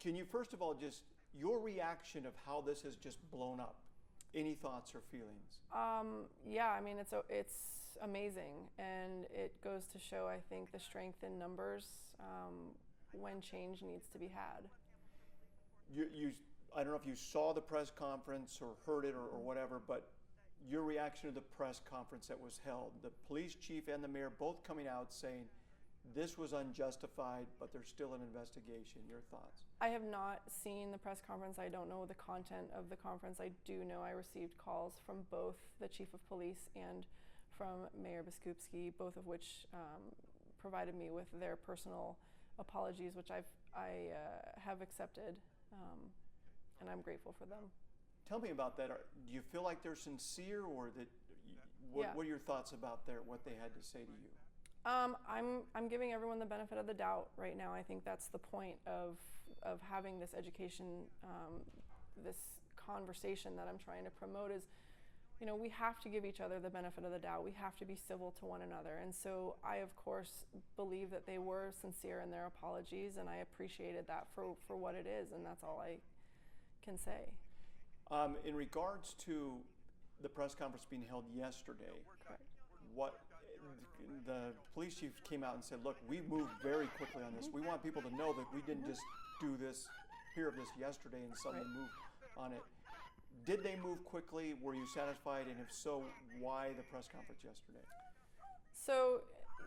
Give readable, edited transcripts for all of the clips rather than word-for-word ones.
Can you first of all just your reaction of how this has just blown up? Any thoughts or feelings? Yeah, I mean, it's amazing, and it goes to show, I think, the strength in numbers when change needs to be had. I don't know if you saw the press conference or heard it or whatever, but your reaction to the press conference that was held, the police chief and the mayor both coming out saying this was unjustified, but there's still an investigation. Your thoughts? I have not seen the press conference. I don't know the content of the conference. I do know I received calls from both the chief of police and from Mayor Biskupski, both of which provided me with their personal apologies, which I have accepted, and I'm grateful for them. Tell me about that. Do you feel like they're sincere, or that? What are your thoughts about what they had to say to you? I'm giving everyone the benefit of the doubt right now. I think that's the point of having this education, this conversation that I'm trying to promote is, we have to give each other the benefit of the doubt. We have to be civil to one another. And so I, of course, believe that they were sincere in their apologies, and I appreciated that for what it is, and that's all I can say. In regards to the press conference being held yesterday, Correct. what the police chief came out and said, look, we moved very quickly on this. We want people to know that we didn't just hear of this yesterday and suddenly move on it. Did they move quickly? Were you satisfied? And if so, why the press conference yesterday? So,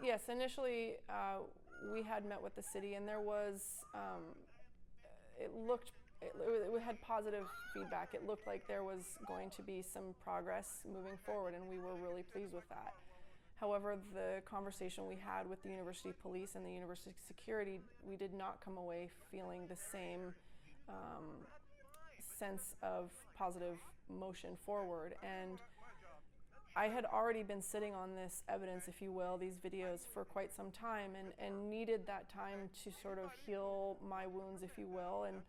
yes, initially we had met with the city, and there was, it had positive feedback. It looked like there was going to be some progress moving forward, and we were really pleased with that. However, the conversation we had with the university police and the university security, we did not come away feeling the same sense of positive motion forward. And I had already been sitting on this evidence, if you will, these videos for quite some time, and needed that time to sort of heal my wounds, if you will. And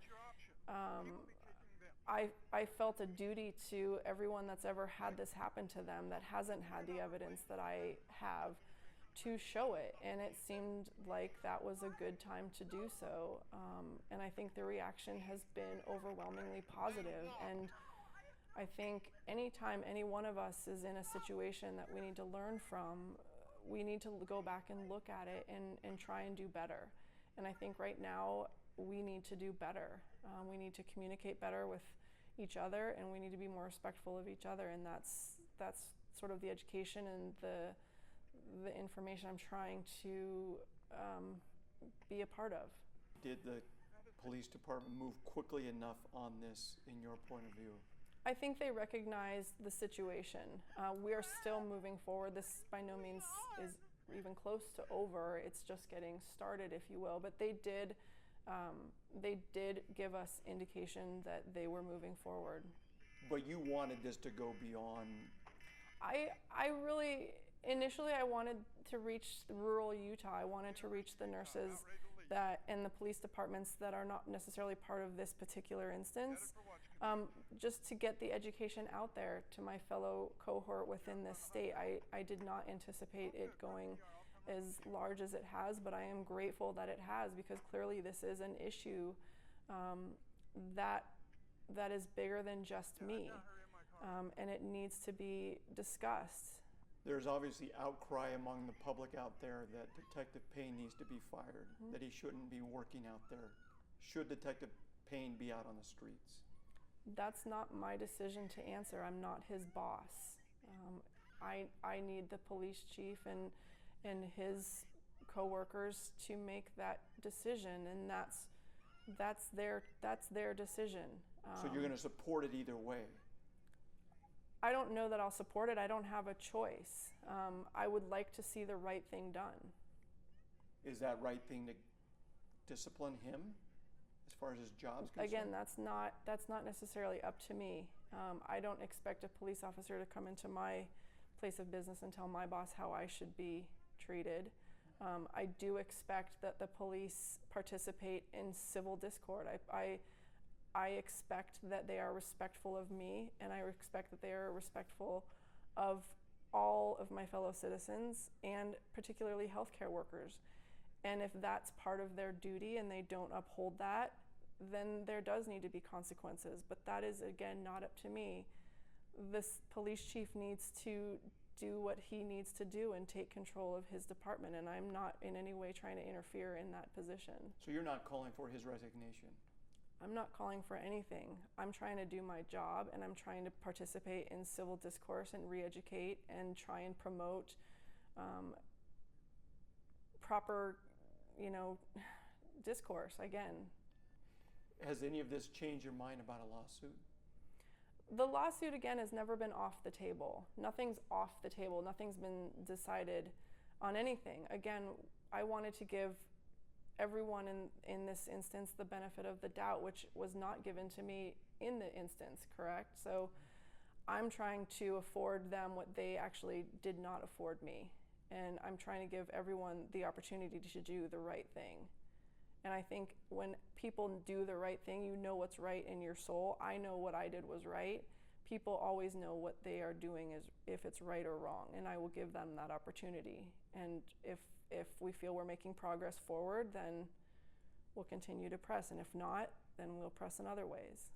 I felt a duty to everyone that's ever had this happen to them that hasn't had the evidence that I have to show it, and it seemed like that was a good time to do so. And I think the reaction has been overwhelmingly positive, and I think anytime any one of us is in a situation that we need to learn from, we need to go back and look at it and try and do better. And I think right now we need to do better. We need to communicate better with each other, and we need to be more respectful of each other, and that's sort of the education and the information I'm trying to be a part of. Did the police department move quickly enough on this, in your point of view? I think they recognized the situation. We are still moving forward. This by no means is even close to over. It's just getting started, if you will. But they did give us indication that they were moving forward. But you wanted this to go beyond? I really, initially I wanted to reach rural Utah. I wanted to reach the nurses that and the police departments that are not necessarily part of this particular instance, just to get the education out there to my fellow cohort within this state. I did not anticipate it going as large as it has, but I am grateful that it has, because clearly this is an issue that is bigger than just me, and it needs to be discussed. There's obviously outcry among the public out there that Detective Payne needs to be fired, that he shouldn't be working out there. Should Detective Payne be out on the streets? That's not my decision to answer. I'm not his boss. I need the police chief and his coworkers to make that decision, and that's their decision. So you're going to support it either way? I don't know that I'll support it. I don't have a choice. I would like to see the right thing done. Is that right thing to discipline him as far as his job's concerned? Again, that's not necessarily up to me. I don't expect a police officer to come into my place of business and tell my boss how I should be treated. I do expect that the police participate in civil discord. I expect that they are respectful of me, and I expect that they are respectful of all of my fellow citizens, and particularly healthcare workers. And if that's part of their duty and they don't uphold that, then there does need to be consequences. But that is, again, not up to me. This police chief needs to do what he needs to do and take control of his department, and I'm not in any way trying to interfere in that position. So you're not calling for his resignation? I'm not calling for anything. I'm trying to do my job, and I'm trying to participate in civil discourse and re-educate and try and promote proper, discourse again. Has any of this changed your mind about a lawsuit? The lawsuit, again, has never been off the table. Nothing's off the table. Nothing's been decided on anything. Again, I wanted to give everyone in this instance the benefit of the doubt, which was not given to me in the instance, correct? So I'm trying to afford them what they actually did not afford me. And I'm trying to give everyone the opportunity to do the right thing. And I think when people do the right thing, you know what's right in your soul. I know what I did was right. People always know what they are doing is if it's right or wrong, and I will give them that opportunity. And if we feel we're making progress forward, then we'll continue to press. And if not, then we'll press in other ways.